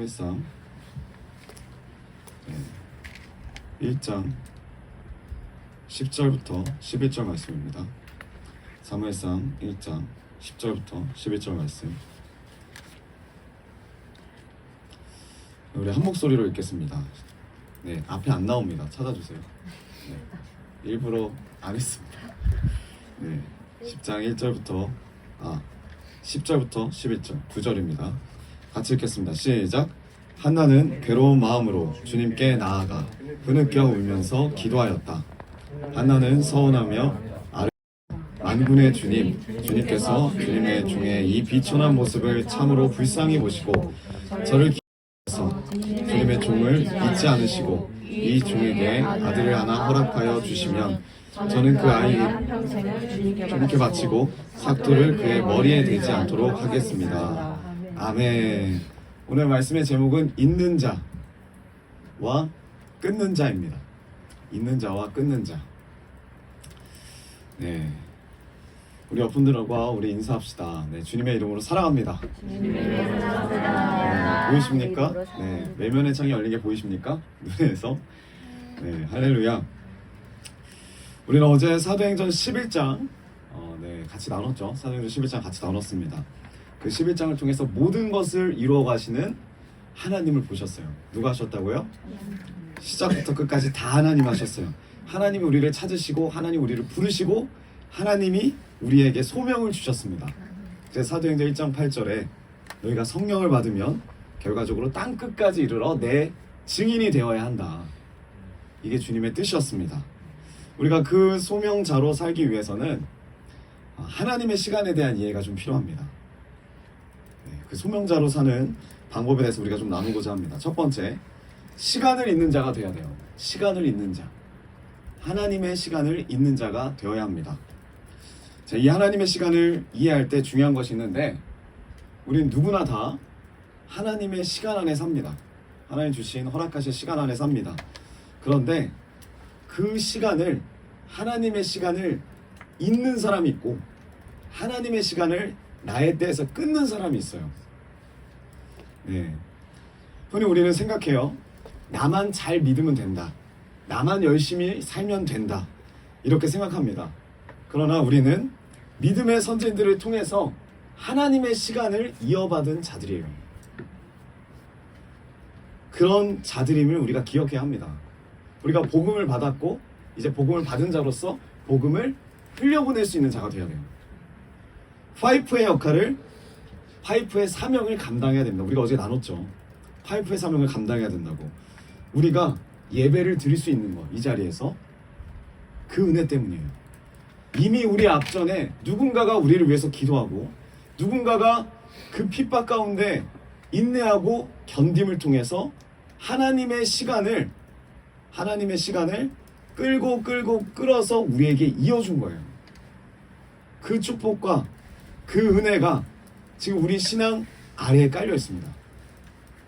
사무엘상 1장 10절부터 11절 말씀입니다. 사무엘상 1장 10절부터 11절 말씀. 우리 한 목소리로 읽겠습니다. 네, 앞에 안 나옵니다. 찾아주세요. 네, 일부러 안 했습니다. 네, 10장 1절부터 10절부터 11절 9절입니다. 같이 읽겠습니다. 시작. 한나는 괴로운 마음으로 주님께 나아가 흐느껴 울면서 기도하였다. 한나는 서운하며 만군의 주님께서 주님의 중에 이 비천한 모습을 참으로 불쌍히 보시고 저를 기억하셔서 주님의 종을 잊지 않으시고 이 종에게 아들을 하나 허락하여 주시면 저는 그 아이를 주님께 바치고 삭도를 그의 머리에 대지 않도록 하겠습니다. 아멘. 오늘 말씀의 제목은 있는 자와 끊는 자입니다. 있는 자와 끊는 자. 네, 우리 여러분들과 우리 인사합시다. 네, 주님의 이름으로 사랑합니다. 보이십니까? 네, 외면의 창이 열린 게 보이십니까? 눈에서. 네, 할렐루야. 우리는 어제 사도행전 11장 같이 나눴죠. 사도행전 11장 같이 나눴습니다. 그 11장을 통해서 모든 것을 이루어 가시는 하나님을 보셨어요. 누가 하셨다고요? 시작부터 끝까지 다 하나님 하셨어요. 하나님이 우리를 찾으시고 하나님 우리를 부르시고 하나님이 우리에게 소명을 주셨습니다. 그래서 사도행전 1장 8절에 너희가 성령을 받으면 결과적으로 땅끝까지 이르러 내 증인이 되어야 한다. 이게 주님의 뜻이었습니다. 우리가 그 소명자로 살기 위해서는 하나님의 시간에 대한 이해가 좀 필요합니다. 그 소명자로 사는 방법에 대해서 우리가 좀 나누고자 합니다. 첫 번째, 시간을 잇는 자가 되어야 돼요. 시간을 잇는 자. 하나님의 시간을 잇는 자가 되어야 합니다. 자, 이 하나님의 시간을 이해할 때 중요한 것이 있는데 우리는 누구나 다 하나님의 시간 안에 삽니다. 하나님 주신 허락하신 시간 안에 삽니다. 그런데 그 시간을 하나님의 시간을 잇는 사람이 있고 하나님의 시간을 나의 때에서 끊는 사람이 있어요. 네. 흔히 우리는 생각해요. 나만 잘 믿으면 된다. 나만 열심히 살면 된다. 이렇게 생각합니다. 그러나 우리는 믿음의 선진들을 통해서 하나님의 시간을 이어받은 자들이에요. 그런 자들임을 우리가 기억해야 합니다. 우리가 복음을 받았고 이제 복음을 받은 자로서 복음을 흘려보낼 수 있는 자가 되어야 돼요. 파이프의 역할을, 파이프의 사명을 감당해야 됩니다. 우리가 어제 나눴죠. 파이프의 사명을 감당해야 된다고. 우리가 예배를 드릴 수 있는 것, 이 자리에서 그 은혜 때문이에요. 이미 우리 앞전에 누군가가 우리를 위해서 기도하고 누군가가 그 핍박 가운데 인내하고 견딤을 통해서 하나님의 시간을 끌어서 우리에게 이어준 거예요. 그 축복과 그 은혜가 지금 우리 신앙 아래에 깔려 있습니다.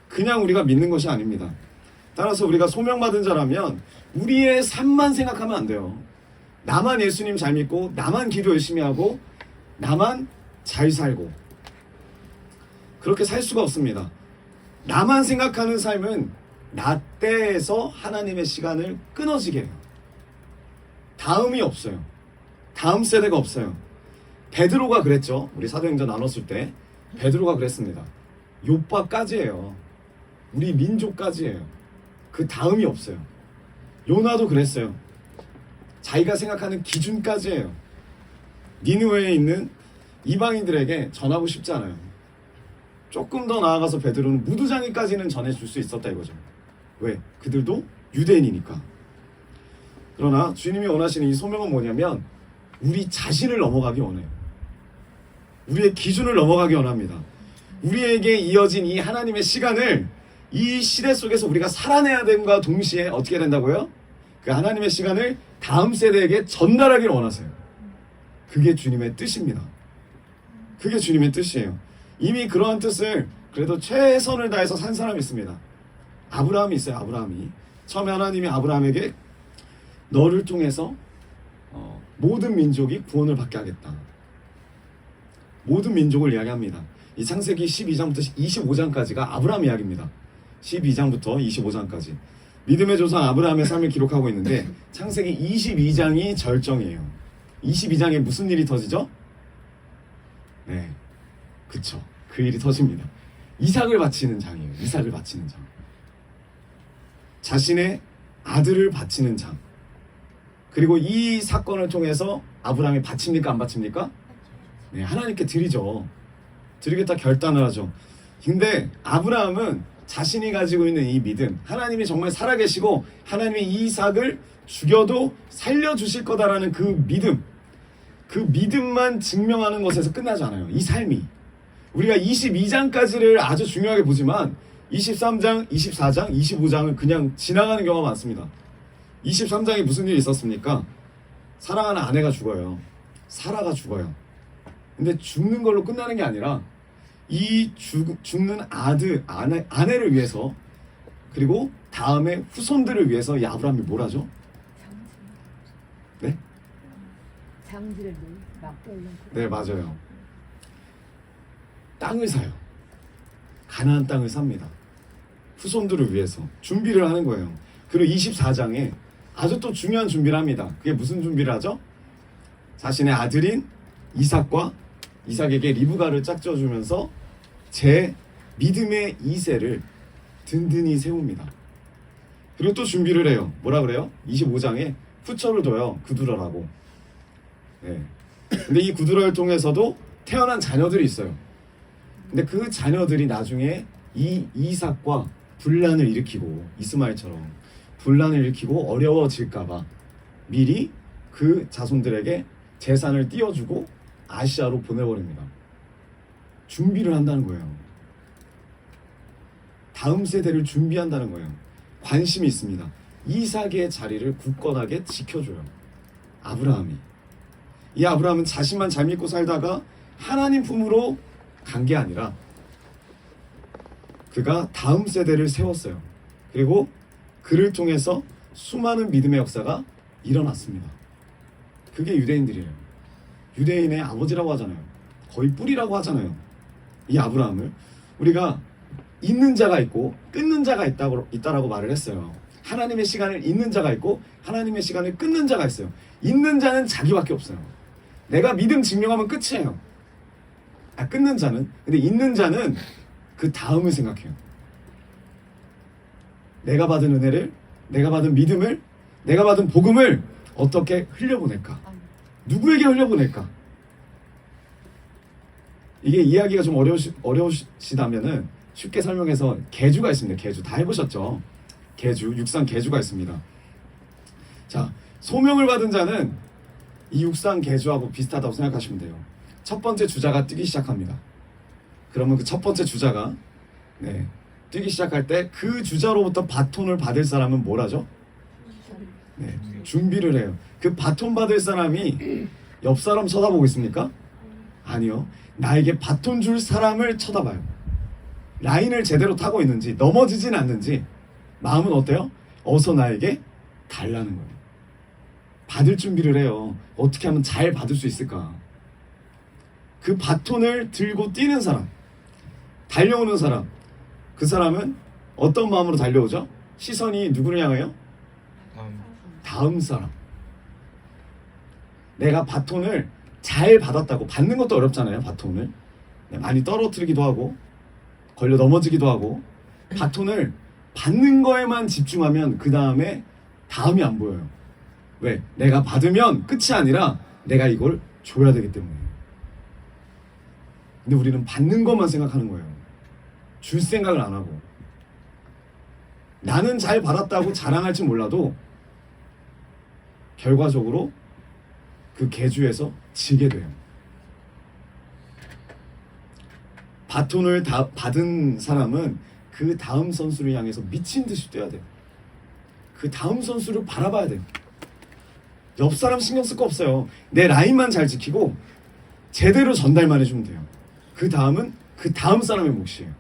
그냥 우리가 믿는 것이 아닙니다. 따라서 우리가 소명받은 자라면 우리의 삶만 생각하면 안 돼요. 나만 예수님 잘 믿고 나만 기도 열심히 하고 나만 잘 살고 그렇게 살 수가 없습니다. 나만 생각하는 삶은 나 때에서 하나님의 시간을 끊어지게 해요. 다음이 없어요. 다음 세대가 없어요. 베드로가 그랬죠. 우리 사도행전 나눴을 때 베드로가 그랬습니다. 욥바까지예요. 우리 민족까지예요. 그 다음이 없어요. 요나도 그랬어요. 자기가 생각하는 기준까지예요. 니느웨에 있는 이방인들에게 전하고 싶지 않아요. 조금 더 나아가서 베드로는 무두장이까지는 전해줄 수 있었다 이거죠. 왜? 그들도 유대인이니까. 그러나 주님이 원하시는 이 소명은 뭐냐면 우리 자신을 넘어가기 원해요. 우리의 기준을 넘어가기 원합니다. 우리에게 이어진 이 하나님의 시간을 이 시대 속에서 우리가 살아내야 됨과 동시에 어떻게 된다고요? 그 하나님의 시간을 다음 세대에게 전달하기를 원하세요. 그게 주님의 뜻입니다. 그게 주님의 뜻이에요. 이미 그러한 뜻을 그래도 최선을 다해서 산 사람이 있습니다. 아브라함이 있어요. 아브라함이 처음에 하나님이 아브라함에게 너를 통해서 모든 민족이 구원을 받게 하겠다. 모든 민족을 이야기합니다. 이 창세기 12장부터 25장까지가 아브라함 이야기입니다. 12장부터 25장까지 믿음의 조상 아브라함의 삶을 기록하고 있는데 창세기 22장이 절정이에요. 22장에 무슨 일이 터지죠? 네, 그쵸. 그 일이 터집니다. 이삭을 바치는 장이에요. 이삭을 바치는 장. 자신의 아들을 바치는 장. 그리고 이 사건을 통해서 아브라함이 바칩니까 안 바칩니까? 네, 하나님께 드리죠. 드리겠다 결단을 하죠. 근데 아브라함은 자신이 가지고 있는 이 믿음, 하나님이 정말 살아계시고 하나님이 이 이삭을 죽여도 살려주실 거다라는 그 믿음만 증명하는 것에서 끝나지 않아요. 이 삶이. 우리가 22장까지를 아주 중요하게 보지만 23장, 24장, 25장은 그냥 지나가는 경우가 많습니다. 23장에 무슨 일이 있었습니까? 사랑하는 아내가 죽어요. 사라가 죽어요. 근데 죽는 걸로 끝나는 게 아니라 이 죽는 아내를 위해서 그리고 다음에 후손들을 위해서 이 아브라함이 뭘 하죠? 네? 장지를 막걸리. 네, 맞아요. 땅을 사요. 가나안 땅을 삽니다. 후손들을 위해서 준비를 하는 거예요. 그리고 24장에 아주 또 중요한 준비를 합니다. 그게 무슨 준비를 하죠? 자신의 아들인 이삭에게 리브가를 짝져주면서 제 믿음의 2세를 든든히 세웁니다. 그리고 또 준비를 해요. 뭐라 그래요? 25장에 후처를 둬요. 구두라라고. 네. 근데 이 구두라를 통해서도 태어난 자녀들이 있어요. 근데 그 자녀들이 나중에 이 이삭과 분란을 일으키고 이스마엘처럼 분란을 일으키고 어려워질까봐 미리 그 자손들에게 재산을 띄워주고 아시아로 보내버립니다. 준비를 한다는 거예요. 다음 세대를 준비한다는 거예요. 관심이 있습니다. 이삭의 자리를 굳건하게 지켜줘요. 아브라함이. 이 아브라함은 자신만 잘 믿고 살다가 하나님 품으로 간 게 아니라 그가 다음 세대를 세웠어요. 그리고 그를 통해서 수많은 믿음의 역사가 일어났습니다. 그게 유대인들이에요. 유대인의 아버지라고 하잖아요. 거의 뿌리라고 하잖아요. 이 아브라함을 우리가 있는 자가 있고 끊는 자가 있다라고 말을 했어요. 하나님의 시간을 잇는 자가 있고 하나님의 시간을 끊는 자가 있어요. 잇는 자는 자기밖에 없어요. 내가 믿음 증명하면 끝이에요. 끊는 자는, 근데 잇는 자는 그 다음을 생각해요. 내가 받은 은혜를, 내가 받은 믿음을, 내가 받은 복음을 어떻게 흘려보낼까? 누구에게 흘려보낼까? 이게 이야기가 좀 어려우시다면은 쉽게 설명해서 계주가 있습니다. 계주 다 해보셨죠? 계주, 육상 계주가 있습니다. 자, 소명을 받은 자는 이 육상 계주하고 비슷하다고 생각하시면 돼요. 첫 번째 주자가 뛰기 시작합니다. 그러면 그 첫 번째 주자가 뛰기 시작할 때 그 주자로부터 바톤을 받을 사람은 뭘 하죠? 준비를 해요. 그 바톤 받을 사람이 옆 사람 쳐다보고 있습니까? 아니요. 나에게 바톤 줄 사람을 쳐다봐요. 라인을 제대로 타고 있는지 넘어지진 않는지 마음은 어때요? 어서 나에게 달라는 거예요. 받을 준비를 해요. 어떻게 하면 잘 받을 수 있을까? 그 바톤을 들고 뛰는 사람, 달려오는 사람, 그 사람은 어떤 마음으로 달려오죠? 시선이 누구를 향해요? 다음 사람. 내가 바톤을 잘 받았다고, 받는 것도 어렵잖아요. 바톤을 많이 떨어뜨리기도 하고 걸려 넘어지기도 하고, 바톤을 받는 거에만 집중하면 그 다음에 다음이 안 보여요. 왜? 내가 받으면 끝이 아니라 내가 이걸 줘야 되기 때문에. 근데 우리는 받는 것만 생각하는 거예요. 줄 생각을 안 하고. 나는 잘 받았다고 자랑할지 몰라도 결과적으로 그 계주에서 지게 돼요. 바톤을 받은 사람은 그 다음 선수를 향해서 미친 듯이 뛰어야 돼요. 그 다음 선수를 바라봐야 돼요. 옆 사람 신경 쓸 거 없어요. 내 라인만 잘 지키고 제대로 전달만 해주면 돼요. 그 다음은 그 다음 사람의 몫이에요.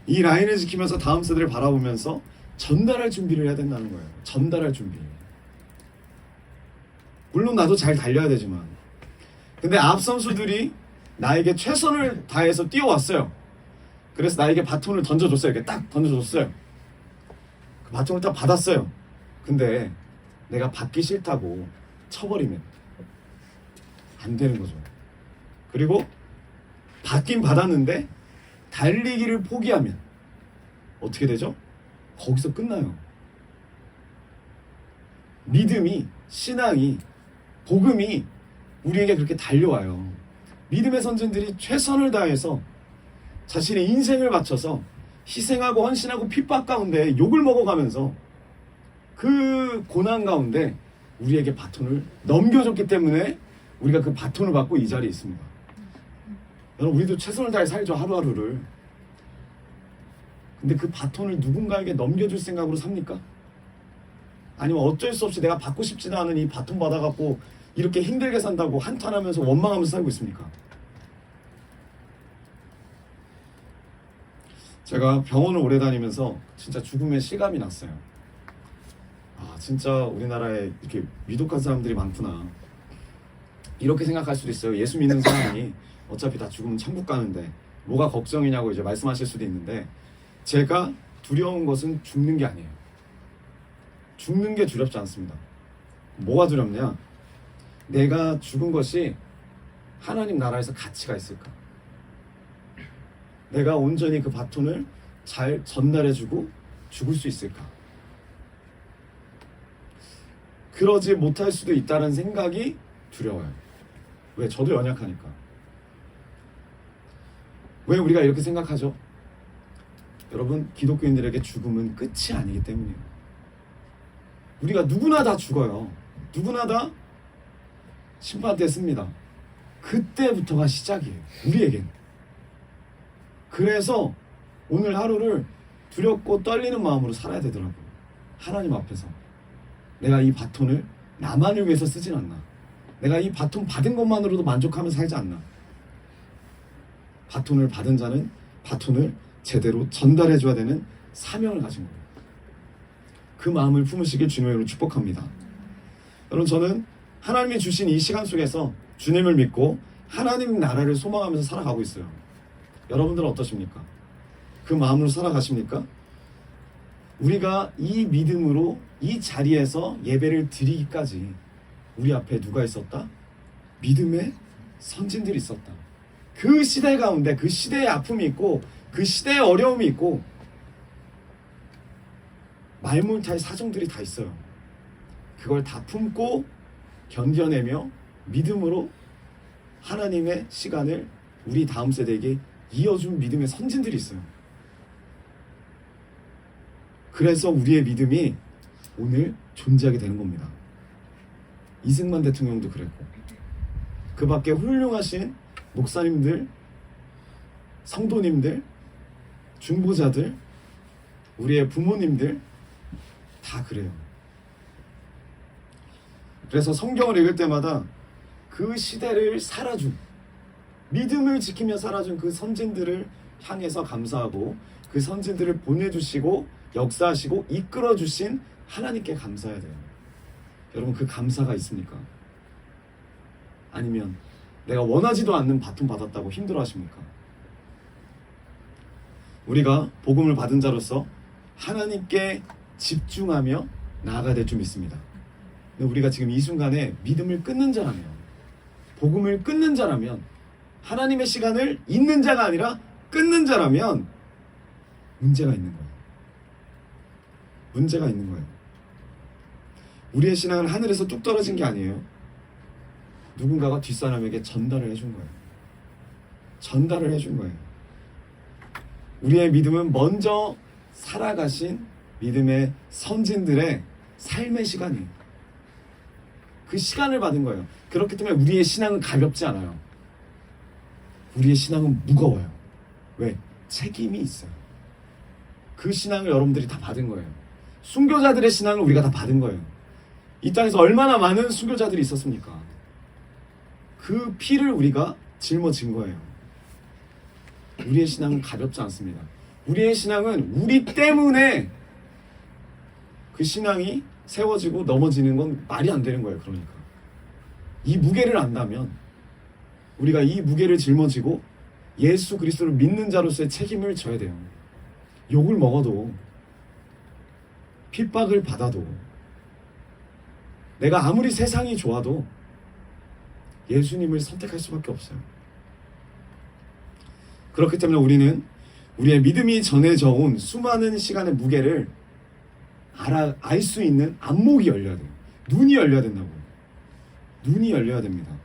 이 라인을 지키면서 다음 세대를 바라보면서 전달할 준비를 해야 된다는 거예요. 전달할 준비. 물론 나도 잘 달려야 되지만, 근데 앞 선수들이 나에게 최선을 다해서 뛰어왔어요. 그래서 나에게 바톤을 던져줬어요. 이렇게 딱 던져줬어요. 그 바톤을 딱 받았어요. 근데 내가 받기 싫다고 쳐버리면 안 되는 거죠. 그리고 받긴 받았는데 달리기를 포기하면 어떻게 되죠? 거기서 끝나요. 믿음이, 신앙이, 복음이 우리에게 그렇게 달려와요. 믿음의 선진들이 최선을 다해서 자신의 인생을 바쳐서 희생하고 헌신하고 핍박 가운데 욕을 먹어가면서 그 고난 가운데 우리에게 바톤을 넘겨줬기 때문에 우리가 그 바톤을 받고 이 자리에 있습니다. 여러분, 우리도 최선을 다해 살죠, 하루하루를. 근데 그 바톤을 누군가에게 넘겨줄 생각으로 삽니까? 아니면 어쩔 수 없이 내가 받고 싶지도 않은 이 바톤 받아갖고 이렇게 힘들게 산다고 한탄하면서 원망하면서 살고 있습니까? 제가 병원을 오래 다니면서 진짜 죽음의 실감이 났어요. 아, 진짜 우리나라에 이렇게 위독한 사람들이 많구나. 이렇게 생각할 수도 있어요. 예수 믿는 사람이 어차피 다 죽으면 천국 가는데 뭐가 걱정이냐고 이제 말씀하실 수도 있는데, 제가 두려운 것은 죽는 게 아니에요. 죽는 게 두렵지 않습니다. 뭐가 두렵냐? 내가 죽은 것이 하나님 나라에서 가치가 있을까? 내가 온전히 그 바톤을 잘 전달해주고 죽을 수 있을까? 그러지 못할 수도 있다는 생각이 두려워요. 왜? 저도 연약하니까. 왜 우리가 이렇게 생각하죠? 여러분, 기독교인들에게 죽음은 끝이 아니기 때문이에요. 우리가 누구나 다 죽어요. 누구나 다 심판대 씁니다. 그때부터가 시작이에요. 우리에겐. 그래서 오늘 하루를 두렵고 떨리는 마음으로 살아야 되더라고요. 하나님 앞에서. 내가 이 바톤을 나만을 위해서 쓰진 않나. 내가 이 바톤 받은 것만으로도 만족하며 살지 않나. 바톤을 받은 자는 바톤을 제대로 전달해줘야 되는 사명을 가진 거예요. 그 마음을 품으시길 주님의 이름으로 축복합니다. 여러분, 저는 하나님이 주신 이 시간 속에서 주님을 믿고 하나님 나라를 소망하면서 살아가고 있어요. 여러분들은 어떠십니까? 그 마음으로 살아가십니까? 우리가 이 믿음으로 이 자리에서 예배를 드리기까지 우리 앞에 누가 있었다? 믿음의 선진들이 있었다. 그 시대 가운데 그 시대의 아픔이 있고 그 시대의 어려움이 있고 말몰타의 사정들이 다 있어요. 그걸 다 품고 견뎌내며 믿음으로 하나님의 시간을 우리 다음 세대에게 이어준 믿음의 선진들이 있어요. 그래서 우리의 믿음이 오늘 존재하게 되는 겁니다. 이승만 대통령도 그랬고, 그 밖에 훌륭하신 목사님들, 성도님들, 중보자들, 우리의 부모님들 다 그래요. 그래서 성경을 읽을 때마다 그 시대를 살아준, 믿음을 지키며 살아준 그 선진들을 향해서 감사하고, 그 선진들을 보내주시고 역사하시고 이끌어주신 하나님께 감사해야 돼요. 여러분, 그 감사가 있습니까? 아니면 내가 원하지도 않는 바톤 받았다고 힘들어하십니까? 우리가 복음을 받은 자로서 하나님께 집중하며 나아가야 될 줄 믿습니다. 근데 우리가 지금 이 순간에 믿음을 끊는 자라면, 복음을 끊는 자라면, 하나님의 시간을 잇는 자가 아니라 끊는 자라면 문제가 있는 거예요. 문제가 있는 거예요. 우리의 신앙은 하늘에서 뚝 떨어진 게 아니에요. 누군가가 뒷사람에게 전달을 해준 거예요. 전달을 해준 거예요. 우리의 믿음은 먼저 살아가신 믿음의 선진들의 삶의 시간이에요. 그 시간을 받은 거예요. 그렇기 때문에 우리의 신앙은 가볍지 않아요. 우리의 신앙은 무거워요. 왜? 책임이 있어요. 그 신앙을 여러분들이 다 받은 거예요. 순교자들의 신앙을 우리가 다 받은 거예요. 이 땅에서 얼마나 많은 순교자들이 있었습니까? 그 피를 우리가 짊어진 거예요. 우리의 신앙은 가볍지 않습니다. 우리의 신앙은 우리 때문에 그 신앙이 세워지고 넘어지는 건 말이 안 되는 거예요. 그러니까 이 무게를 안다면 우리가 이 무게를 짊어지고 예수 그리스도를 믿는 자로서의 책임을 져야 돼요. 욕을 먹어도, 핍박을 받아도, 내가 아무리 세상이 좋아도 예수님을 선택할 수밖에 없어요. 그렇기 때문에 우리는 우리의 믿음이 전해져 온 수많은 시간의 무게를 알 수 있는 안목이 열려야 돼요. 눈이 열려야 된다고요. 눈이 열려야 됩니다.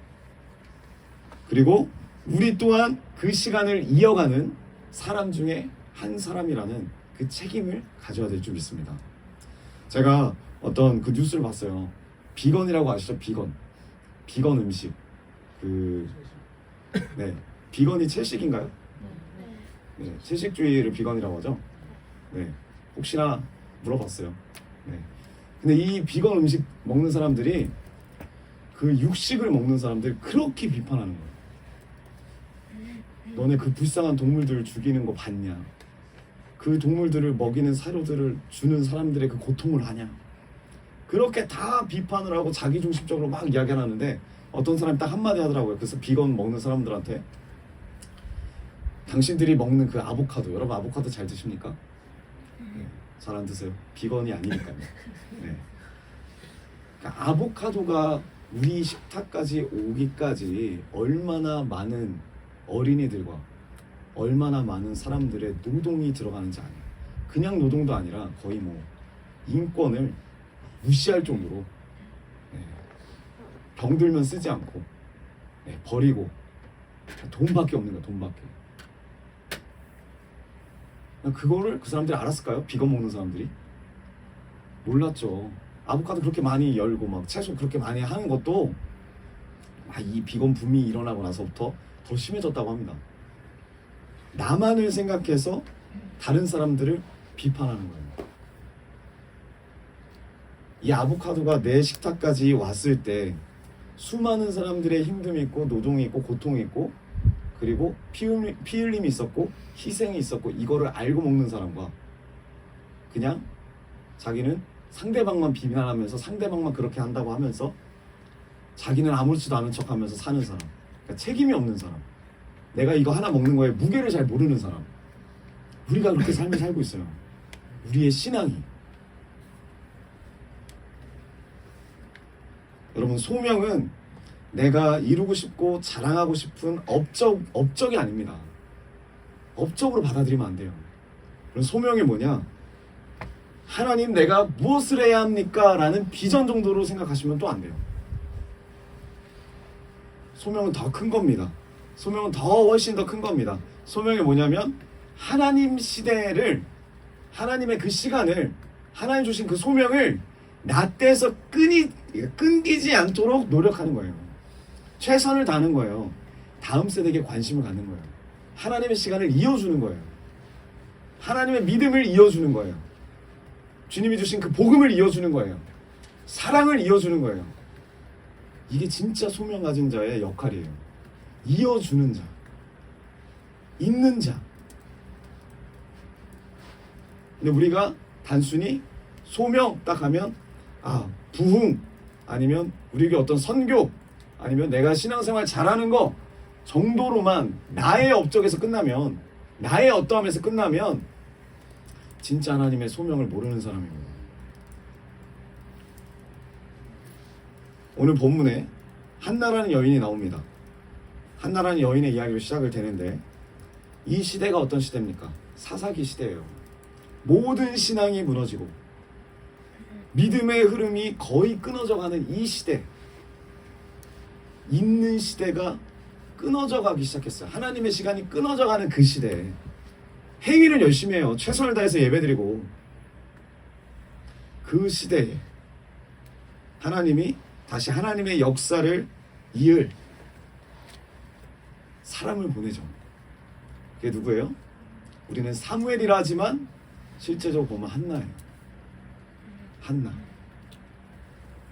그리고 우리 또한 그 시간을 이어가는 사람 중에 한 사람이라는 그 책임을 가져야 될 줄 믿습니다. 제가 어떤 그 뉴스를 봤어요. 비건이라고 아시죠? 비건 음식. 네, 비건이 채식인가요? 네, 채식주의를 비건이라고 하죠. 네, 혹시나 물어봤어요. 네, 근데 이 비건 음식 먹는 사람들이 그 육식을 먹는 사람들 그렇게 비판하는 거예요. 너네 그 불쌍한 동물들을 죽이는 거 봤냐? 그 동물들을 먹이는 사료들을 주는 사람들의 그 고통을 아냐? 그렇게 다 비판을 하고 자기중심적으로 막 이야기를 하는데 어떤 사람이 딱 한마디 하더라고요. 그래서 비건 먹는 사람들한테 당신들이 먹는 그 아보카도, 여러분 아보카도 잘 드십니까? 네, 잘 안 드세요. 비건이 아니니까요. 네. 그러니까 아보카도가 우리 식탁까지 오기까지 얼마나 많은 어린이들과 얼마나 많은 사람들의 노동이 들어가는지 아니에요. 그냥 노동도 아니라 거의 뭐 인권을 무시할 정도로 병들면 쓰지 않고 버리고 돈밖에 없는 거야. 돈밖에. 그거를 그 사람들이 알았을까요? 비건 먹는 사람들이? 몰랐죠. 아보카도 그렇게 많이 열고 막 채소 그렇게 많이 하는 것도 이 비건 붐이 일어나고 나서부터 더 심해졌다고 합니다. 나만을 생각해서 다른 사람들을 비판하는 거예요. 이 아보카도가 내 식탁까지 왔을 때 수많은 사람들의 힘듦이 있고 노동이 있고 고통이 있고 그리고 피 흘림이 있었고 희생이 있었고 이거를 알고 먹는 사람과 그냥 자기는 상대방만 비난하면서 상대방만 그렇게 한다고 하면서 자기는 아무렇지도 않은 척하면서 사는 사람, 그러니까 책임이 없는 사람, 내가 이거 하나 먹는 거에 무게를 잘 모르는 사람, 우리가 그렇게 삶을 살고 있어요. 우리의 신앙이. 여러분, 소명은 내가 이루고 싶고 자랑하고 싶은 업적이 아닙니다. 업적으로 받아들이면 안 돼요. 그럼 소명이 뭐냐? 하나님, 내가 무엇을 해야 합니까? 라는 비전 정도로 생각하시면 또 안 돼요. 소명은 더 큰 겁니다. 소명은 훨씬 더 큰 겁니다. 소명이 뭐냐면 하나님 시대를, 하나님의 그 시간을, 하나님 주신 그 소명을 나 떼서 끊기지 않도록 노력하는 거예요. 최선을 다하는 거예요. 다음 세대에게 관심을 갖는 거예요. 하나님의 시간을 이어주는 거예요. 하나님의 믿음을 이어주는 거예요. 주님이 주신 그 복음을 이어주는 거예요. 사랑을 이어주는 거예요. 이게 진짜 소명 가진 자의 역할이에요. 이어주는 자, 있는 자. 근데 우리가 단순히 소명 딱 하면 부흥 아니면 우리에게 어떤 선교 아니면 내가 신앙생활 잘하는 거 정도로만 나의 업적에서 끝나면, 나의 어떠함에서 끝나면 진짜 하나님의 소명을 모르는 사람입니다. 오늘 본문에 한나라는 여인이 나옵니다. 한나라는 여인의 이야기로 시작을 되는데 이 시대가 어떤 시대입니까? 사사기 시대예요. 모든 신앙이 무너지고 믿음의 흐름이 거의 끊어져가는 이 시대, 있는 시대가 끊어져가기 시작했어요. 하나님의 시간이 끊어져가는 그 시대에 행위를 열심히 해요. 최선을 다해서 예배드리고 그 시대에 하나님이 다시 하나님의 역사를 이을 사람을 보내죠. 그게 누구예요? 우리는 사무엘이라 하지만 실제적으로 보면 한나예요. 한나.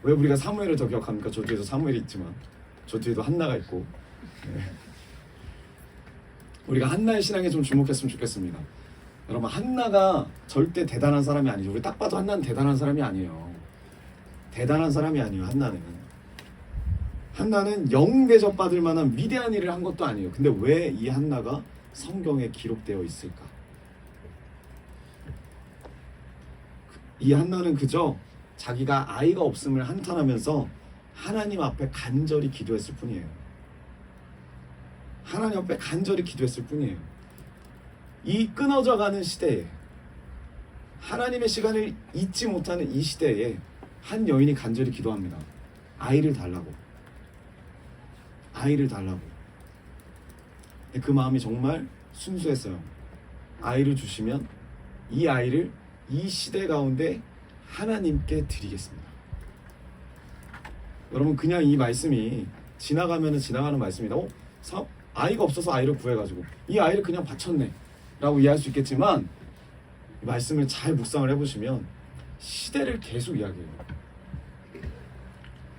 왜 우리가 사무엘을 더 기억합니까? 저 뒤에도 사무엘이 있지만 저 뒤에도 한나가 있고. 네. 우리가 한나의 신앙에 좀 주목했으면 좋겠습니다. 여러분, 한나가 절대 대단한 사람이 아니죠. 우리 딱 봐도 한나는 대단한 사람이 아니에요. 대단한 사람이 아니에요. 한나는 영 대접받을 만한 위대한 일을 한 것도 아니에요. 근데 왜 이 한나가 성경에 기록되어 있을까? 이 한나는 그저 자기가 아이가 없음을 한탄하면서 하나님 앞에 간절히 기도했을 뿐이에요. 하나님 앞에 간절히 기도했을 뿐이에요. 이 끊어져가는 시대에, 하나님의 시간을 잊지 못하는 이 시대에 한 여인이 간절히 기도합니다. 아이를 달라고. 아이를 달라고. 근데 그 마음이 정말 순수했어요. 아이를 주시면 이 아이를 이 시대 가운데 하나님께 드리겠습니다. 여러분, 그냥 이 말씀이 지나가면 지나가는 말씀이다. 아이가 없어서 아이를 구해가지고 이 아이를 그냥 바쳤네 라고 이해할 수 있겠지만, 이 말씀을 잘 묵상을 해보시면 시대를 계속 이야기해요.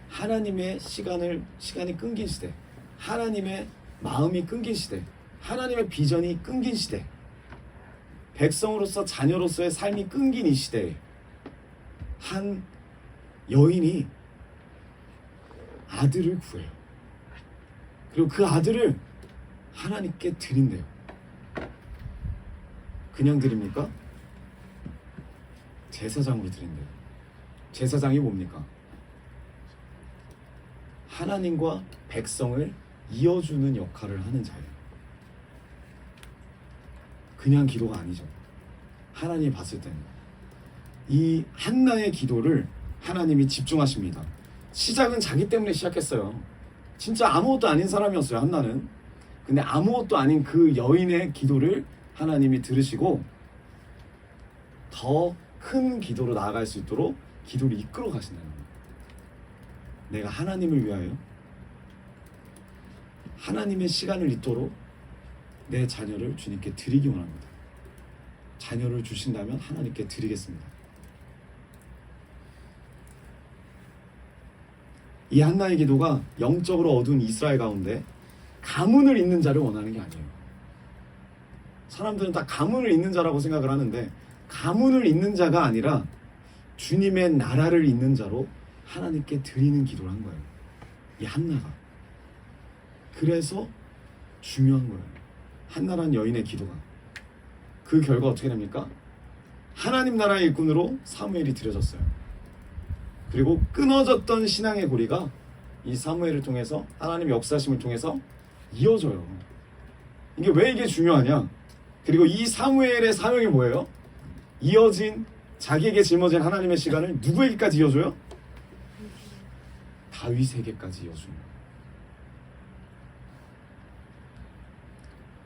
하나님의 시간이 끊긴 시대, 하나님의 마음이 끊긴 시대, 하나님의 비전이 끊긴 시대, 백성으로서 자녀로서의 삶이 끊긴 이 시대에 한 여인이 아들을 구해요. 그리고 그 아들을 하나님께 드린대요. 그냥 드립니까? 제사장으로 드린대요. 제사장이 뭡니까? 하나님과 백성을 이어주는 역할을 하는 자예요. 그냥 기도가 아니죠. 하나님이 봤을 때는 이 한나의 기도를 하나님이 집중하십니다. 시작은 자기 때문에 시작했어요. 진짜 아무것도 아닌 사람이었어요, 한나는. 근데 아무것도 아닌 그 여인의 기도를 하나님이 들으시고 더 큰 기도로 나아갈 수 있도록 기도를 이끌어 가신다는 거예요. 내가 하나님을 위하여 하나님의 시간을 잊도록 내 자녀를 주님께 드리기 원합니다. 자녀를 주신다면 하나님께 드리겠습니다. 이 한나의 기도가 영적으로 어두운 이스라엘 가운데 가문을 잇는 자를 원하는 게 아니에요. 사람들은 다 가문을 잇는 자라고 생각을 하는데, 가문을 잇는 자가 아니라 주님의 나라를 잇는 자로 하나님께 드리는 기도를 한 거예요, 이 한나가. 그래서 중요한 거예요, 한나란 여인의 기도가. 그 결과 어떻게 됩니까? 하나님 나라의 일꾼으로 사무엘이 들여졌어요. 그리고 끊어졌던 신앙의 고리가 이 사무엘을 통해서, 하나님의 역사심을 통해서 이어져요. 왜 이게 중요하냐? 그리고 이 사무엘의 사명이 뭐예요? 이어진, 자기에게 짊어진 하나님의 시간을 누구에게까지 이어줘요? 다윗에게까지 이어줍니다.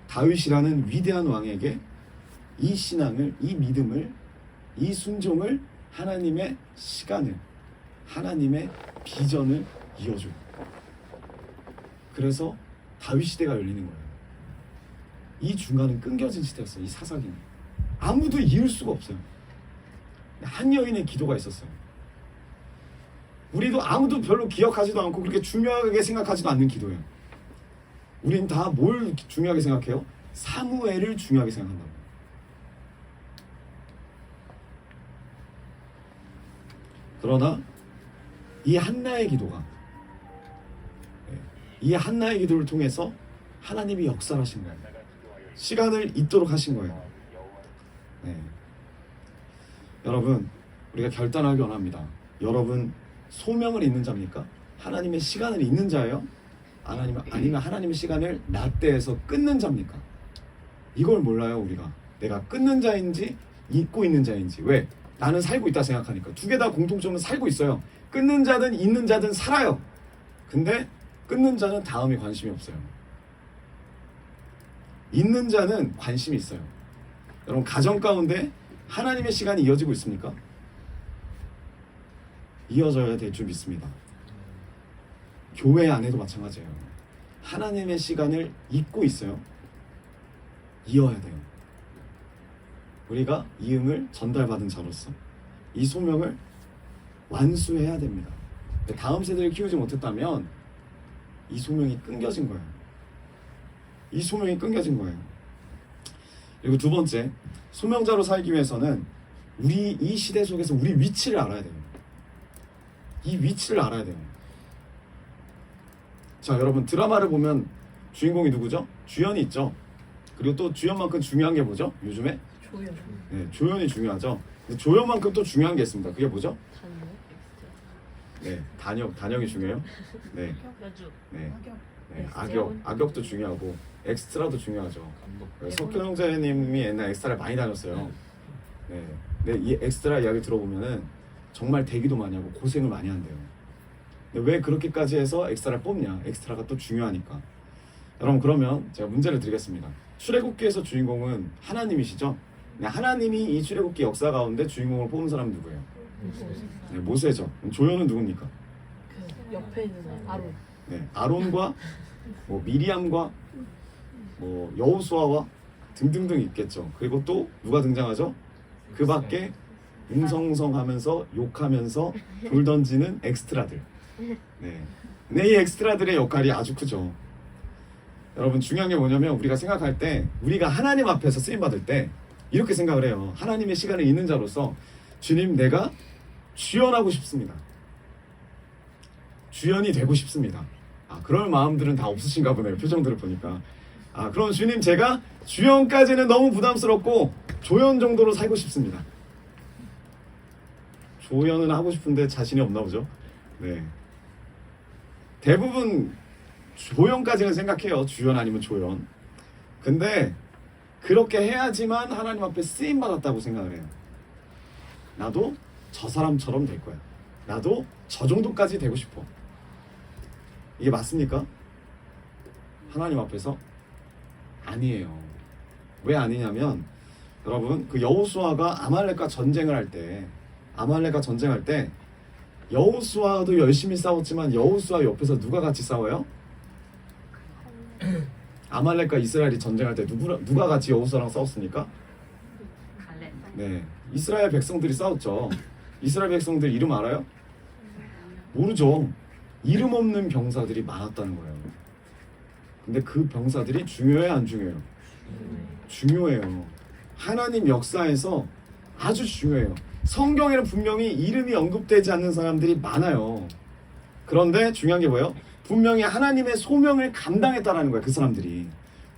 다윗이라는 위대한 왕에게 이 신앙을, 이 믿음을, 이 순종을, 하나님의 시간을, 하나님의 비전을 이어줘요. 그래서 다윗 시대가 열리는 거예요. 이 중간은 끊겨진 시대였어요. 이 사사기는 아무도 이을 수가 없어요. 한 여인의 기도가 있었어요. 우리도 아무도 별로 기억하지도 않고 그렇게 중요하게 생각하지도 않는 기도예요. 우린 다 뭘 중요하게 생각해요? 사무엘을 중요하게 생각한다고. 그러나 이 한나의 기도가, 이 한나의 기도를 통해서 하나님이 역사하신 거예요. 시간을 잊도록 하신 거예요. 여러분, 우리가 결단하기 원합니다. 여러분, 소명을 잇는 자입니까? 하나님의 시간을 잇는 자예요? 아니면 하나님의 시간을 나때에서 끊는 자입니까? 이걸 몰라요, 우리가. 내가 끊는 자인지 잊고 있는 자인지. 왜? 나는 살고 있다 생각하니까. 두 개 다 공통점은 살고 있어요. 끊는 자든 잊는 자든 살아요. 근데 끊는 자는 다음에 관심이 없어요. 잊는 자는 관심이 있어요. 여러분, 가정 가운데 하나님의 시간이 이어지고 있습니까? 이어져야 될 줄 믿습니다. 교회 안에도 마찬가지예요. 하나님의 시간을 잊고 있어요. 이어야 돼요. 우리가 이음을 전달받은 자로서 이 소명을 완수해야 됩니다. 다음 세대를 키우지 못했다면 이 소명이 끊겨진 거예요. 이 소명이 끊겨진 거예요. 그리고 두 번째, 소명자로 살기 위해서는 우리 이 시대 속에서 우리 위치를 알아야 돼요. 이 위치를 알아야 돼요. 자, 여러분 드라마를 보면 주인공이 누구죠? 주연이 있죠. 그리고 또 주연만큼 중요한 게 뭐죠? 요즘에? 조연. 네, 조연이 중요하죠. 근데 조연만큼 또 중요한 게 있습니다. 그게 뭐죠? 단역. 네, 단역이 중요해요. 네, 여주. 네, 네, 엑스트라. 악역도 중요하고 엑스트라도 중요하죠. 네, 석현 형제님이 옛날 엑스트라를 많이 다녔어요. 네, 근데 이 엑스트라 이야기 들어보면은 정말 대기도 많이 하고 고생을 많이 한대요. 근데 왜 그렇게까지 해서 엑스트라를 뽑냐? 엑스트라가 또 중요하니까. 여러분, 그러면 제가 문제를 드리겠습니다. 출애굽기에서 주인공은 하나님이시죠? 네, 하나님이 이 출애굽기 역사 가운데 주인공을 뽑은 사람은 누구예요? 네, 모세죠. 그럼 조연은 누굽니까? 그 옆에 있는 아론. 네, 아론과 뭐 미리암과 뭐 여호수아와 등등등 있겠죠. 그리고 또 누가 등장하죠? 그 밖에 웅성성하면서 욕하면서 돌 던지는 엑스트라들. 네. 근데 이 엑스트라들의 역할이 아주 크죠. 여러분, 중요한 게 뭐냐면 우리가 생각할 때, 우리가 하나님 앞에서 쓰임 받을 때 이렇게 생각을 해요. 하나님의 시간을 있는 자로서 주님, 내가 주연하고 싶습니다. 주연이 되고 싶습니다. 그럴 마음들은 다 없으신가 보네요. 표정들을 보니까. 그럼 주님, 제가 주연까지는 너무 부담스럽고 조연 정도로 살고 싶습니다. 조연은 하고 싶은데 자신이 없나 보죠. 네. 대부분 조연까지는 생각해요. 주연 아니면 조연. 근데 그렇게 해야지만 하나님 앞에 쓰임 받았다고 생각을 해요. 나도 저 사람처럼 될 거야. 나도 저 정도까지 되고 싶어. 이게 맞습니까? 하나님 앞에서? 아니에요. 왜 아니냐면, 여러분, 그 여호수아가 아말렉과 전쟁을 할 때 여호수아도 열심히 싸웠지만 여호수아 옆에서 누가 같이 싸워요? 아말렉과 이스라엘이 전쟁할 때 누가 같이 여호수아랑 싸웠습니까? 갈렙. 네, 이스라엘 백성들이 싸웠죠. 이스라엘 백성들 이름 알아요? 모르죠. 이름 없는 병사들이 많았다는 거예요. 근데 그 병사들이 중요해요, 안 중요해요? 중요해요. 하나님 역사에서 아주 중요해요. 성경에는 분명히 이름이 언급되지 않는 사람들이 많아요. 그런데 중요한 게 뭐예요? 분명히 하나님의 소명을 감당했다라는 거예요, 그 사람들이.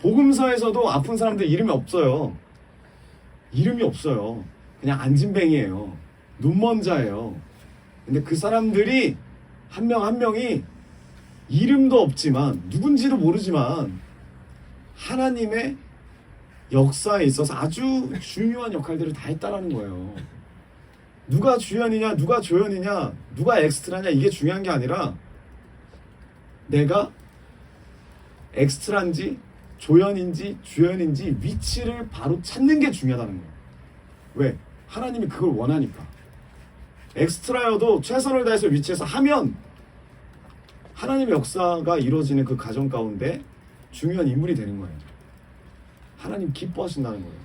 복음서에서도 아픈 사람들 이름이 없어요. 이름이 없어요. 그냥 안진뱅이에요. 눈먼 자예요. 근데 그 사람들이 한 명 한 명이 이름도 없지만, 누군지도 모르지만 하나님의 역사에 있어서 아주 중요한 역할들을 다 했다라는 거예요. 누가 주연이냐, 누가 조연이냐, 누가 엑스트라냐, 이게 중요한 게 아니라 내가 엑스트라인지 조연인지 주연인지 위치를 바로 찾는 게 중요하다는 거예요. 왜? 하나님이 그걸 원하니까. 엑스트라여도 최선을 다해서 위치에서 하면 하나님의 역사가 이루어지는 그 과정 가운데 중요한 인물이 되는 거예요. 하나님 기뻐하신다는 거예요.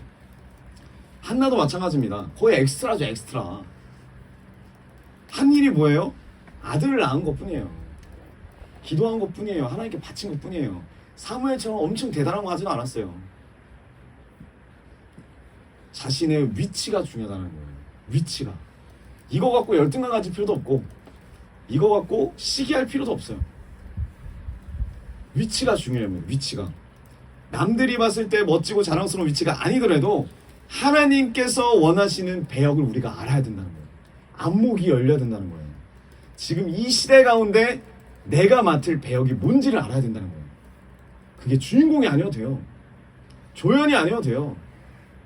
한나도 마찬가지입니다. 거의 엑스트라죠, 엑스트라. 한 일이 뭐예요? 아들을 낳은 것뿐이에요. 기도한 것뿐이에요. 하나님께 바친 것뿐이에요. 사무엘처럼 엄청 대단한 거 하지는 않았어요. 자신의 위치가 중요하다는 거예요. 위치가. 이거 갖고 열등감 가질 필요도 없고, 이거 갖고 시기할 필요도 없어요. 위치가 중요해요. 위치가. 남들이 봤을 때 멋지고 자랑스러운 위치가 아니더라도 하나님께서 원하시는 배역을 우리가 알아야 된다는 거예요. 안목이 열려야 된다는 거예요. 지금 이 시대 가운데 내가 맡을 배역이 뭔지를 알아야 된다는 거예요. 그게 주인공이 아니어도 돼요. 조연이 아니어도 돼요.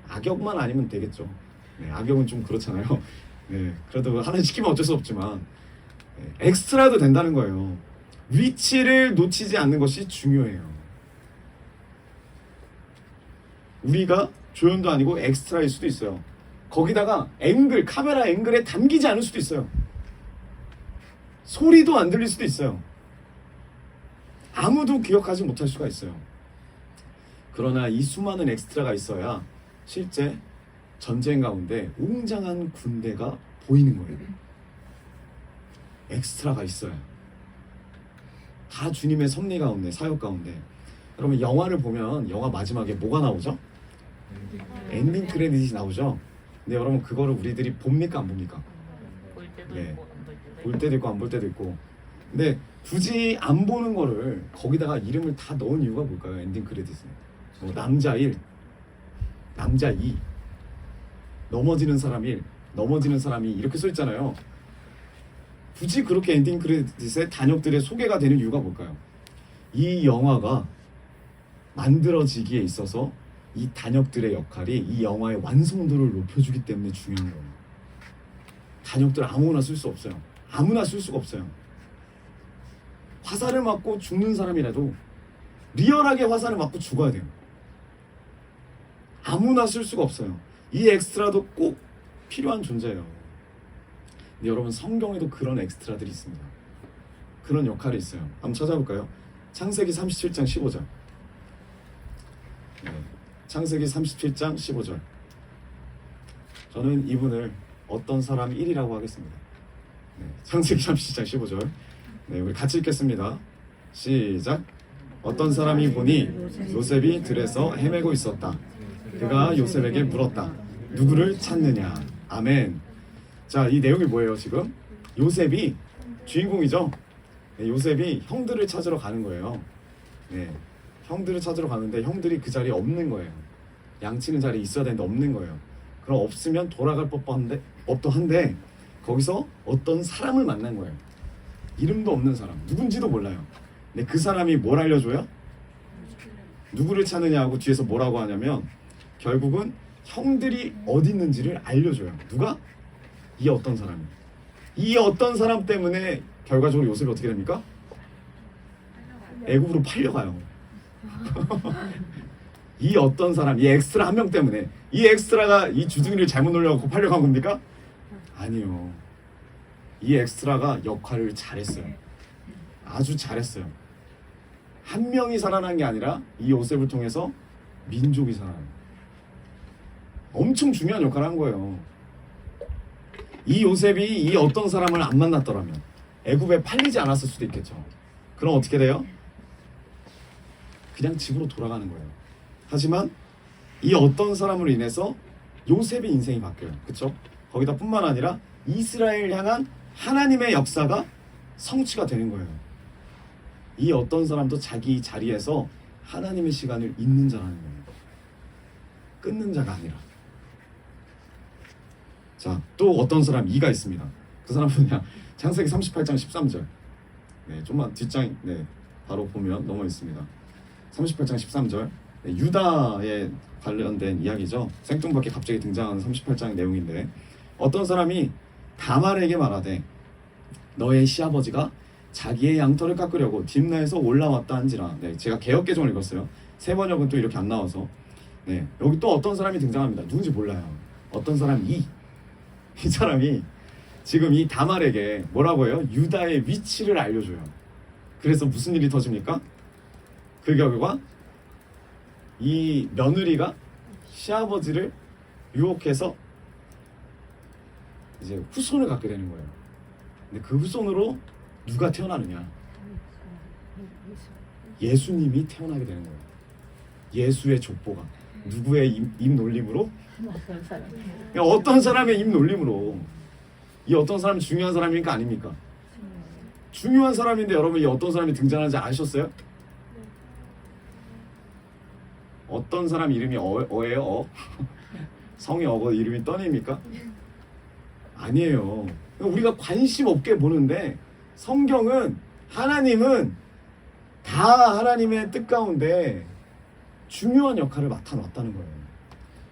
악역만 아니면 되겠죠. 네, 악역은 좀 그렇잖아요. 네, 그래도 하나 시키면 어쩔 수 없지만 엑스트라도 된다는 거예요. 위치를 놓치지 않는 것이 중요해요. 우리가 조연도 아니고 엑스트라일 수도 있어요. 거기다가 앵글, 카메라 앵글에 담기지 않을 수도 있어요. 소리도 안 들릴 수도 있어요. 아무도 기억하지 못할 수가 있어요. 그러나 이 수많은 엑스트라가 있어야 실제 전쟁 가운데 웅장한 군대가 보이는 거예요. 엑스트라가 있어야. 다 주님의 섭리 가운데, 사역 가운데. 여러분, 영화를 보면 영화 마지막에 뭐가 나오죠? 엔딩 크레딧이 나오죠. 근데 여러분, 그거를 우리들이 봅니까, 안 봅니까? 볼 때도 네. 있고 안 볼 때도 볼 때도 있고 안 볼 때도 있고. 근데 굳이 안 보는 거를 거기다가 이름을 다 넣은 이유가 뭘까요? 엔딩 크레딧은 뭐 남자 1, 남자 2, 넘어지는 사람 1, 넘어지는 사람이 이렇게 써 있잖아요. 굳이 그렇게 엔딩 크레딧에 단역들의 소개가 되는 이유가 뭘까요? 이 영화가 만들어지기에 있어서 이 단역들의 역할이 이 영화의 완성도를 높여주기 때문에 중요한 거예요. 단역들 아무나 쓸 수 없어요. 아무나 쓸 수가 없어요. 화살을 맞고 죽는 사람이라도 리얼하게 화살을 맞고 죽어야 돼요. 아무나 쓸 수가 없어요. 이 엑스트라도 꼭 필요한 존재예요. 근데 여러분 성경에도 그런 엑스트라들이 있습니다. 그런 역할이 있어요. 한번 찾아볼까요? 창세기 37장 15절. 네, 창세기 37장 15절. 저는 이분을 어떤 사람 1이라고 하겠습니다. 네, 창세기 37장 15절. 네, 우리 같이 읽겠습니다. 시작. 어떤 사람이 보니 요셉이 들에서 헤매고 있었다. 그가 요셉에게 물었다. 누구를 찾느냐? 아멘. 자, 이 내용이 뭐예요 지금? 요셉이 주인공이죠. 네, 요셉이 형들을 찾으러 가는 거예요. 네, 형들을 찾으러 가는데 형들이 그 자리에 없는 거예요. 양치는 자리에 있어야 되는데 없는 거예요. 그럼 없으면 돌아갈 법도 한데 거기서 어떤 사람을 만난 거예요. 이름도 없는 사람, 누군지도 몰라요. 근데 그 사람이 뭘 알려줘요? 누구를 찾느냐고 뒤에서 뭐라고 하냐면 결국은 형들이 어디 있는지를 알려줘요. 누가? 이 어떤 사람이. 이 어떤 사람 때문에 결과적으로 요셉이 어떻게 됩니까? 애굽으로 팔려가요. 이 어떤 사람, 이 엑스트라 한 명 때문에. 이 엑스트라가 이 주둥이를 잘못 놀려갖고 팔려간 겁니까? 아니요. 이 엑스트라가 역할을 잘했어요. 아주 잘했어요. 한 명이 살아난 게 아니라 이 요셉을 통해서 민족이 살아나요. 엄청 중요한 역할을 한 거예요. 이 요셉이 이 어떤 사람을 안 만났더라면 애굽에 팔리지 않았을 수도 있겠죠. 그럼 어떻게 돼요? 그냥 집으로 돌아가는 거예요. 하지만 이 어떤 사람으로 인해서 요셉의 인생이 바뀌어요. 그렇죠? 거기다 뿐만 아니라 이스라엘 향한 하나님의 역사가 성취가 되는 거예요. 이 어떤 사람도 자기 자리에서 하나님의 시간을 잇는 자라는 거예요. 끊는 자가 아니라. 자, 또 어떤 사람 2가 있습니다. 그 사람은 그냥 창세기 38장 13절. 네, 좀만 뒷장 바로 보면 넘어 있습니다. 38장 13절. 네, 유다에 관련된 이야기죠. 생뚱맞게 갑자기 등장하는 38장의 내용인데 어떤 사람이 다말에게 말하되 너의 시아버지가 자기의 양털을 깎으려고 딥나에서 올라왔다 한지라. 네, 제가 개역개정을 읽었어요. 새 번역은 또 이렇게 안 나와서. 네, 여기 또 어떤 사람이 등장합니다. 누군지 몰라요. 어떤 사람 이 사람이 지금 이 다말에게 뭐라고 해요? 유다의 위치를 알려줘요. 그래서 무슨 일이 터집니까? 그 결과 이 며느리가 시아버지를 유혹해서 이제 후손을 갖게 되는 거예요. 근데 그 후손으로 누가 태어나느냐? 예수님이 태어나게 되는 거예요. 예수의 족보가 누구의 입 놀림으로? 어떤 사람? 어떤 사람의 입 놀림으로. 이 어떤 사람이 중요한 사람입니까? 아닙니까? 중요한 사람인데 여러분 이 어떤 사람이 등장하는지 아셨어요? 어떤 사람 이름이 어예요? 성이 어고 이름이 떠입니까? 아니에요. 우리가 관심 없게 보는데 성경은 하나님은 다 하나님의 뜻 가운데 중요한 역할을 맡아놨다는 거예요.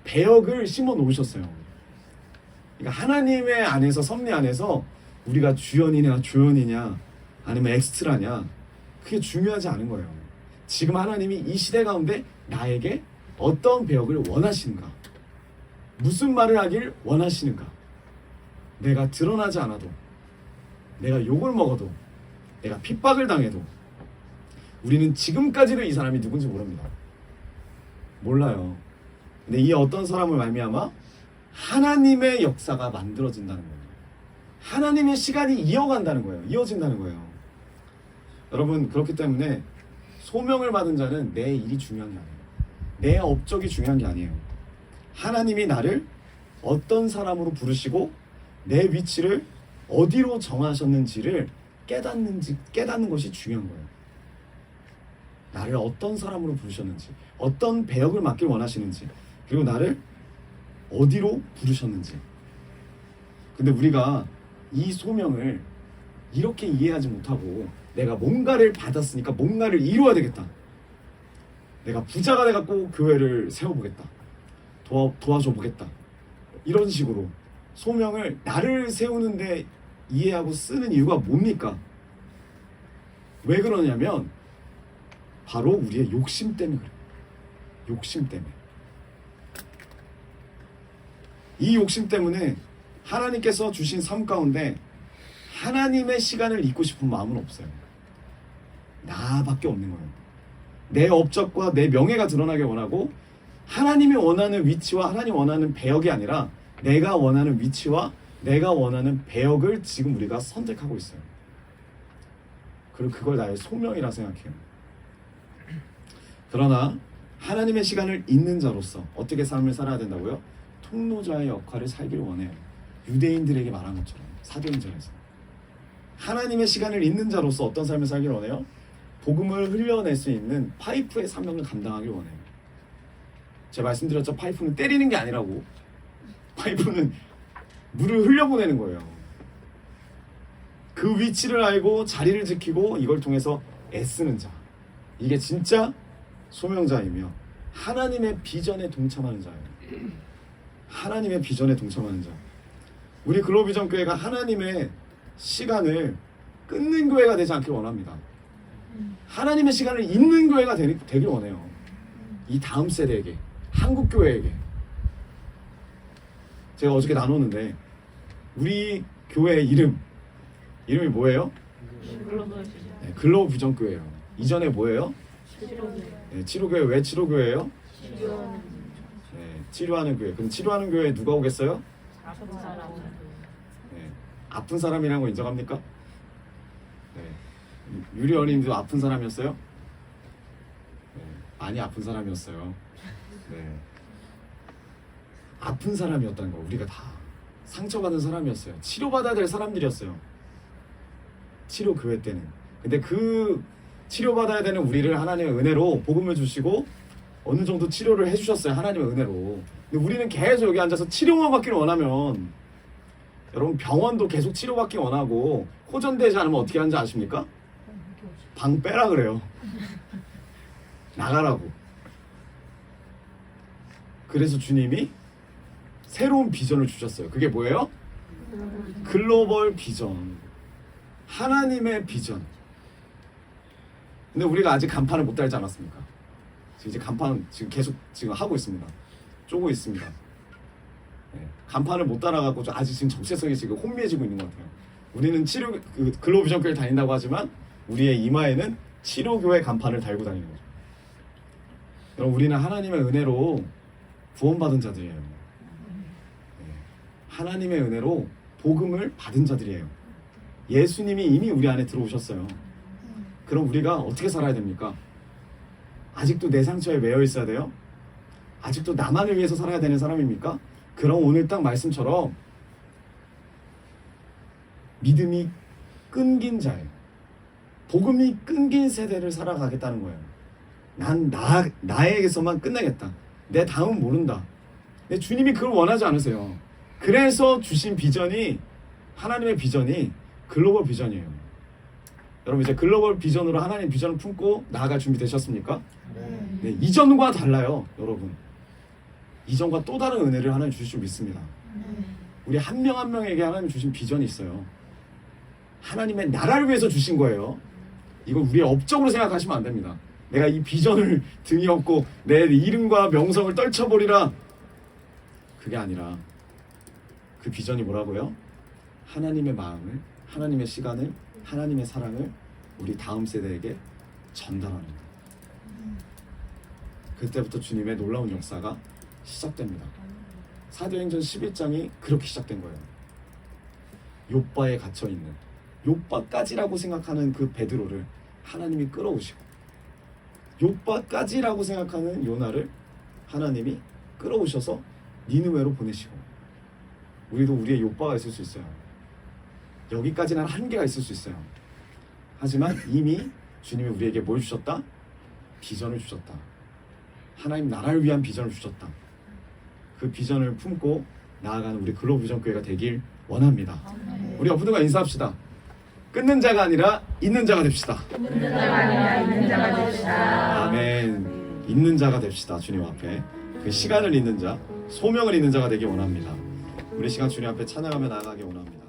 배역을 심어 놓으셨어요. 그러니까 하나님의 안에서 섭리 안에서 우리가 주연이냐 조연이냐 아니면 엑스트라냐 그게 중요하지 않은 거예요. 지금 하나님이 이 시대 가운데 나에게 어떤 배역을 원하시는가, 무슨 말을 하길 원하시는가, 내가 드러나지 않아도, 내가 욕을 먹어도, 내가 핍박을 당해도 우리는 지금까지도 이 사람이 누군지 모릅니다. 몰라요. 근데 이 어떤 사람을 말미암아 하나님의 역사가 만들어진다는 거예요. 하나님의 시간이 이어간다는 거예요. 이어진다는 거예요. 여러분 그렇기 때문에 소명을 받은 자는 내 일이 중요한 게 아니에요. 내 업적이 중요한 게 아니에요. 하나님이 나를 어떤 사람으로 부르시고 내 위치를 어디로 정하셨는지를 깨닫는 것이 중요한 거예요. 나를 어떤 사람으로 부르셨는지, 어떤 배역을 맡길 원하시는지, 그리고 나를 어디로 부르셨는지. 근데 우리가 이 소명을 이렇게 이해하지 못하고 내가 뭔가를 받았으니까 뭔가를 이루어야 되겠다. 내가 부자가 돼갖고 교회를 세워보겠다. 도와줘 보겠다. 이런 식으로 소명을 나를 세우는데 이해하고 쓰는 이유가 뭡니까? 왜 그러냐면 바로 우리의 욕심 때문에 그래요. 욕심 때문에. 이 욕심 때문에 하나님께서 주신 삶 가운데 하나님의 시간을 잇고 싶은 마음은 없어요. 나밖에 없는 거예요. 내 업적과 내 명예가 드러나게 원하고 하나님이 원하는 위치와 하나님 원하는 배역이 아니라 내가 원하는 위치와 내가 원하는 배역을 지금 우리가 선택하고 있어요. 그리고 그걸 나의 소명이라 생각해요. 그러나 하나님의 시간을 잇는 자로서 어떻게 삶을 살아야 된다고요? 통로자의 역할을 살기를 원해요. 유대인들에게 말한 것처럼 사도행전에서 하나님의 시간을 잇는 자로서 어떤 삶을 살기를 원해요? 복음을 흘려낼 수 있는 파이프의 사명을 감당하길 원해요. 제가 말씀드렸죠. 파이프는 때리는 게 아니라고. 파이프는 물을 흘려보내는 거예요. 그 위치를 알고 자리를 지키고 이걸 통해서 애쓰는 자, 이게 진짜 소명자이며 하나님의 비전에 동참하는 자예요. 하나님의 비전에 동참하는 자. 우리 글로비전 교회가 하나님의 시간을 끊는 교회가 되지 않길 원합니다. 하나님의 시간을 잇는 교회가 되길 원해요. 이 다음 세대에게, 한국 교회에게. 제가 어저께 나눴는데 우리 교회의 이름이 뭐예요? 네, 글로벌 비전 교회예요. 이전에 뭐예요? 네, 치료교회. 왜 치료교회예요? 네, 치료하는 교회. 그럼 치료하는 교회에 누가 오겠어요? 네, 아픈 사람이라는 거 인정합니까? 네, 유리 어린이도 아픈 사람이었어요? 네, 많이 아픈 사람이었어요. 네, 아픈 사람이었다는 거 우리가 다 상처받은 사람이었어요. 치료받아야 될 사람들이었어요. 치료 교회 때는. 근데 그 치료받아야 되는 우리를 하나님의 은혜로 복음을 주시고 어느 정도 치료를 해주셨어요. 하나님의 은혜로. 근데 우리는 계속 여기 앉아서 치료만 받기를 원하면, 여러분 병원도 계속 치료받기 원하고 호전되지 않으면 어떻게 하는지 아십니까? 방 빼라 그래요. 나가라고. 그래서 주님이 새로운 비전을 주셨어요. 그게 뭐예요? 글로벌 비전. 하나님의 비전. 근데 우리가 아직 간판을 못 달지 않았습니까? 이제 간판 지금 계속 하고 있습니다. 쪼고 있습니다. 네, 간판을 못 달아갖고 아직 지금 정체성이 지금 혼미해지고 있는 것 같아요. 우리는 글로벌 비전 교회를 다닌다고 하지만 우리의 이마에는 치료교회 간판을 달고 다니는 거죠. 그럼 우리는 하나님의 은혜로 구원받은 자들이에요. 네, 하나님의 은혜로 복음을 받은 자들이에요. 예수님이 이미 우리 안에 들어오셨어요. 그럼 우리가 어떻게 살아야 됩니까? 아직도 내 상처에 매여 있어야 돼요? 아직도 나만을 위해서 살아야 되는 사람입니까? 그럼 오늘 딱 말씀처럼 믿음이 끊긴 자예요. 복음이 끊긴 세대를 살아가겠다는 거예요. 난 나에게서만 끝내겠다. 내 다음 모른다. 근데 주님이 그걸 원하지 않으세요. 그래서 주신 비전이, 하나님의 비전이 글로벌 비전이에요. 여러분 이제 글로벌 비전으로 하나님 비전을 품고 나아갈 준비 되셨습니까? 네, 이전과 달라요, 여러분. 이전과 또 다른 은혜를 하나님 주실 줄 믿습니다. 우리 한 명 한 명에게 하나님 주신 비전이 있어요. 하나님의 나라를 위해서 주신 거예요. 이걸 우리의 업적으로 생각하시면 안 됩니다. 내가 이 비전을 등에 업고 내 이름과 명성을 떨쳐버리라. 그게 아니라 그 비전이 뭐라고요? 하나님의 마음을, 하나님의 시간을, 하나님의 사랑을 우리 다음 세대에게 전달하는 거예요. 그때부터 주님의 놀라운 역사가 시작됩니다. 사도행전 11장이 그렇게 시작된 거예요. 욥바에 갇혀있는, 욥바까지라고 생각하는 그 베드로를 하나님이 끌어오시고, 욥바까지라고 생각하는 요나를 하나님이 끌어오셔서 니느웨로 보내시고, 우리도 우리의 욥바가 있을 수 있어요. 여기까지는 한계가 있을 수 있어요. 하지만 이미 주님이 우리에게 뭘 주셨다? 비전을 주셨다. 하나님 나라를 위한 비전을 주셨다. 그 비전을 품고 나아가는 우리 글로벌 비전교회가 되길 원합니다. 우리 옆분들과 인사합시다. 끊는 자가 아니라 있는 자가 됩시다. 있는 자가 아니라 있는 자가 됩시다. 아멘. 있는 자가 됩시다. 주님 앞에 그 시간을 잇는 자, 소명을 잇는 자가 되길 원합니다. 우리 시간 주님 앞에 찬양하며 나아가길 원합니다.